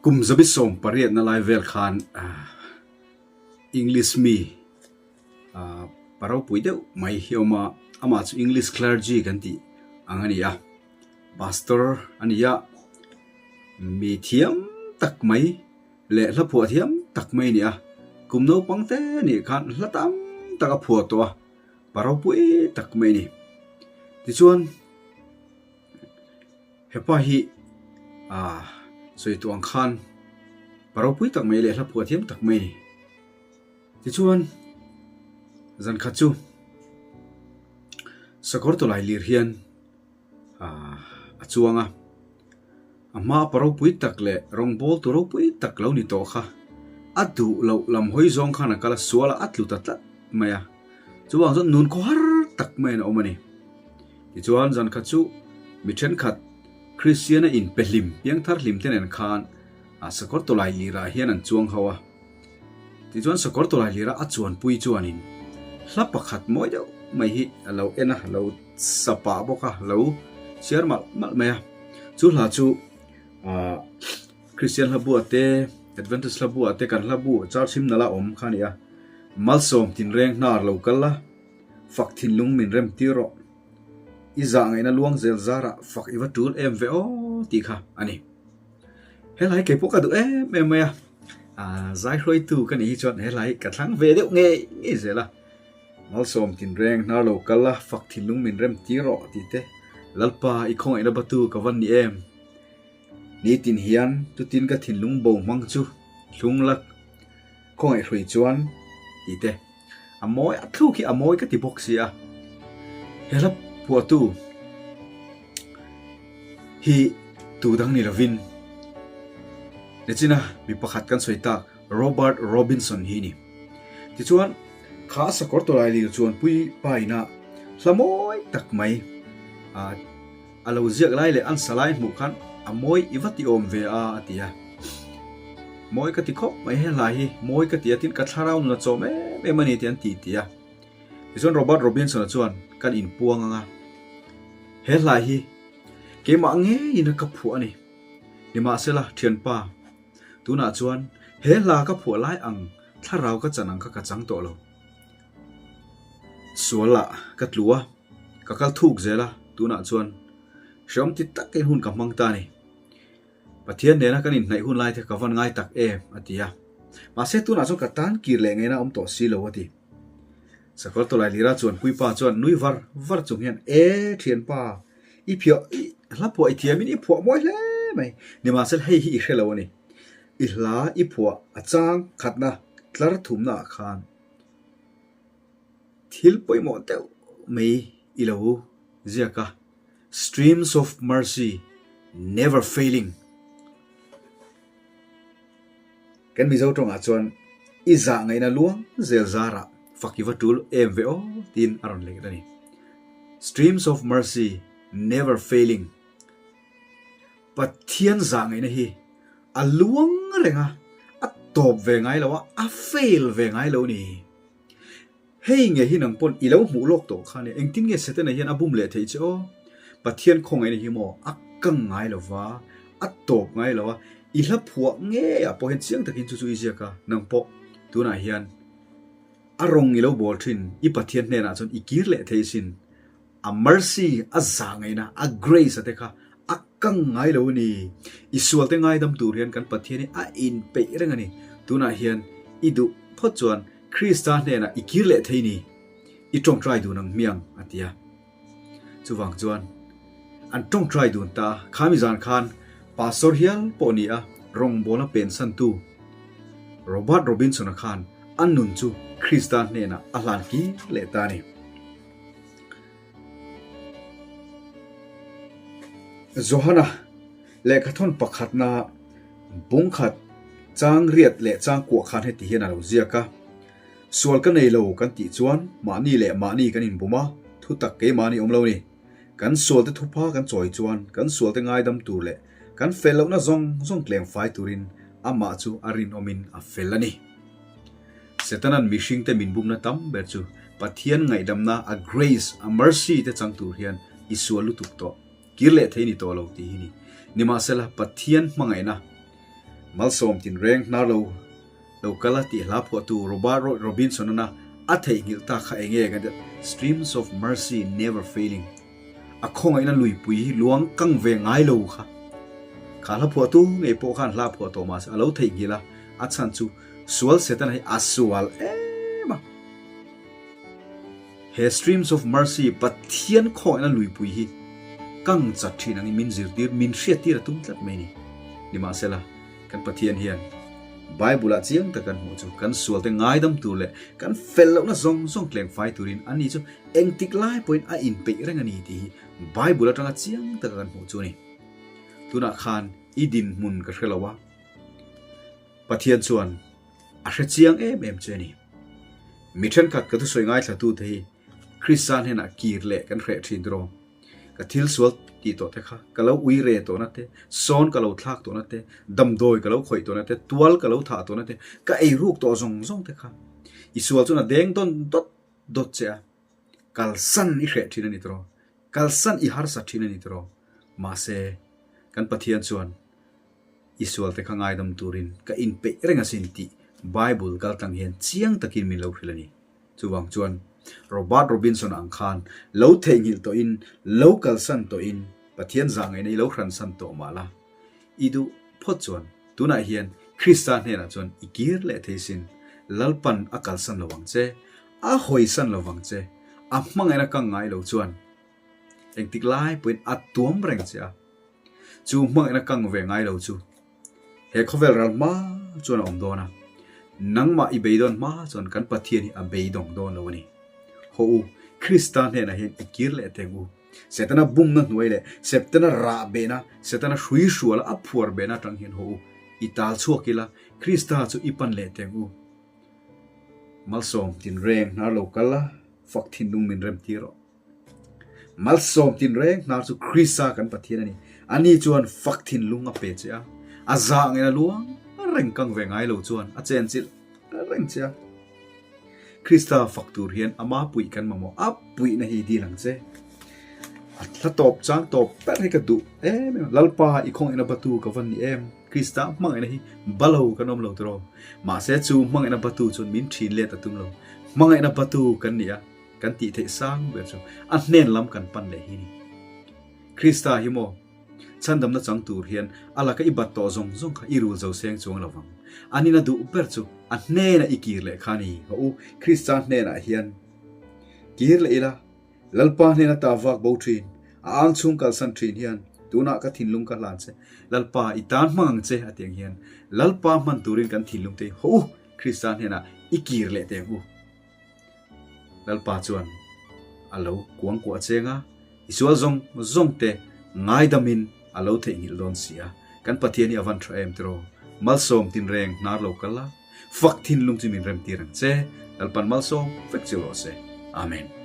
kum zabi som pariat na lai vel khan English mi parau pui deuh mai hioma ama chu English clergy kan ti angania pastor ania mi thiam tak mai le la phu thiam tak mai nia kum no pangte ni khan hlatam taka phu to parau pui tak mai ni ti chuan hepa hi soi tuang khan parau pui tak mai le la phu thiam tak mai ti chuan zan khachu sakor to lai lir hian achuanga ama parau pui tak le rong bol to ro pui tak lo ni to kha adu lo lam hoi zong khana kala suala atlu tatlat maya chuwang zon nun ko har tak mai na omani ti chuan zan khachu mi then khat Christian in pelim yang thar lim ten en khan sakor to lai lira hian an chuang hawa ti chuan sakor to lai lira achuan pui chuanin hla pakhat moi deuh mai hi alo ena lo sapa boka lo share mal maya chu hla chu Christian labu ate Adventist labu ate kan labu charchim nala om khania Malsawm tin reng hnar lo kala fak thin lung min rem tiro iza ngai na luang zel zara fak iwa tul em ve o ti kha ani helai ke poka du em maya zai hroi tu kan hi chon helai ka thlang ve deuh nge zela Malsawm tin reng hnar lo kala fak thin lung min rem tiro ti te lalpa i khong ina batu ka van ni em ni tin hian tu tin ka thin lung bo mang chu hlung lak khong ai hrui chuan ti te amoi athu ki amoi ka ti box sia helap pu tu hi tu dang ni lavin nechina mi pakhat kan soita Robert Robinson hi ni ti chuan kha sakor to lai li chuan pui paina hlamoi tak mai alo ziak lai le an salai mu khan amoi iwati om ve atia moi ka ti khop mai he lai hi moi ka ti atin ka tharau na chome me mani tian ti tia izon Robert Robinson chuan kan in puang anga he lai hi ke ma nge ina ka phu ani ni ma sela thian pa tuna chuan he la ka phu lai ang tharau ka chanang ka chang to lo suala ka tlua ka kal thuk zela tuna chuan shom ti tak ke hun ka mangta ni pathian ne na kan in nai hun lai the ka van ngai tak em atia ma se tu na so ka tan kir le nge na om to si lo ati sakol to lai lira chuan pui pa chuan nui var chung hian thian pa i phio la po i thiamin i pho moi hle mai ni ma sel hei hi i khelo ani i hla i pho achang khatna tlar thumna khan thil poi mo te mei i lo ziaka streams of mercy never failing kan mi zo tong a chuan iza ngai na luang zel zara fakiwa tul mvo tin aron le dani streams of mercy never failing pathian za ngai na hi a luang renga a top ve ngai lawa a fail ve ngai lo ni hei nge hi nang pon ilo mu lok to khane engtin nge sete na hian abum le thei cho pathian khong ai hi mo akang ngai lova atop ngai lova i hla phuwa nge a po hen chiang takin chu izia ka nang po tuna hian arong ilo bol thin i pathian ne na chon i kir le thei sin a mercy a za ngai na a grace ate kha akang ngai lo ni i sual te ngai dam tur hian kan pathian a in pe reng ani tuna hian i du pho chuan Krista ne na i kir le thei ni i tong try du nang miang atia chuwang chuan an tong try dun ta khamizan khan pastor hial ponia rong bola pensan tu Robert Robinson khan annun chu Christian ne na alan ki le ta ni Johana le khathon pakhat na bung khat chang riat le chang ko khan he ti hian alo ziaka sual ka nei lo kan ti chuan mani le mani kan in buma thu tak ke mani om lo ni kan sual te thupa kan choi chuan kan sual te ngai dam tur le kan fel lo na zong kleng fai turin ama chu arin omin a felani setanan mishing te min bum na tam ber chu pathian ngai dam na a grace a mercy te chang tur hian isual lu tuk to kirle theini to lo ti ni nima sela pathian mangai na Malsawm tin reng hnar lo kala ti hla phu tu Robert Robinson na a thei ngil ta kha enge ga streams of mercy never failing a khong ina lui pui hi luang kang ve ngai lo kha kha hla phu tu nge po khan hla phu to ma sa lo thei ngila a chan chu sual setan hai asual ema he streams of mercy pathian khong ina lui pui hi kang chat thin ang min zir tir min hria tir tum tlat mai ni lima sela kan pathian hian Bible chiang ta kan mu chu kan sual te ngai dam tu le kan fel lo na zong zong tleng fai turin ani chu engtik lai point a in pe reng ani ti Bible atanga chiang ta kan mu chu ni tuna khan idin mun ka khelawa pathian chuan a hre chiang em che ni mithan khat ka tu soi ngai thla tu thei Christian hena kir le kan hre thin dro ka thil sual ti to te kha kalau ui re to na te son kalau thak to na te dam doi kalau khoi to na te tual kalau tha to na te ka ei ruk to zong zong te kha isual chu na deng ton dot che kal san i hre thin ani tro kal san i har sa thin ani tro ma se kan pathian chuan isual te kha ngai dam turin ka in pe renga sin ti Bible kal tang hian chiang takin min lo hrilani chuwang chuan Robert Robinson ang khan lo thengil to in local san to in pathian zang ai nei lo khran san to mala idu phot chuan tuna hian Christian hena chuan ikir le theisin lalpan akal san lowang che a hoi san lowang che a hmangai na kang ngai lo chuan engtik lai point a tuam reng cha chu hmangai na kang ve ngai lo chu he khovel ral ma chuan om dona nangma i beidon ma chuan kan pathian hi a beidong don lo ni ho Christian hena hian ikir le tengu setana bum na nuai le setana ra be na setana shui shuala a phuar be na tang hian ho ital chuakila Christa chu ipan le tengu Malsawm tin reng hnar lo kala fak thin lung min rem tiro Malsawm tin reng hnar chu Christa kan pathian ani ani chuan fak thin lung a pe cha a za ngena luang reng kang ve ngai lo chuan a chen chil reng cha Christa faktur hian ama pui kan mamo a pui na hi di lang che atla top chang top per he ka du em lalpa i khong ina batu ka van ni em Christa mang ina hi balo kanom lo tro ma se chu mang ina batu chun min thin le ta tum lo mang ina batu kan nia kan ti the sang be chu a nen lam kan pan le hi ni Christa hi mo chandam na chang tur hian ala ka ibat to zong zong kha irul zo seng chung lawang anina du per chu a hne na ikir le khani ho Christian hne na hian kir le ila lalpa hne na ta wak bo thin ang chung kal san thin hian tuna ka thinlung ka lan che lalpa itan mang che ateng hian lalpa man turin kan thinlung te ho Christian hne na ikir le te hu lalpa chuan alo kuang ko chenga isual zong te ngai damin alo the ngil don sia kan pathiani avan thra em tro Malsawm tin reng hnar lo kala fak thin lung chi min rem tirang che alpan Malsawm fek chilo se amen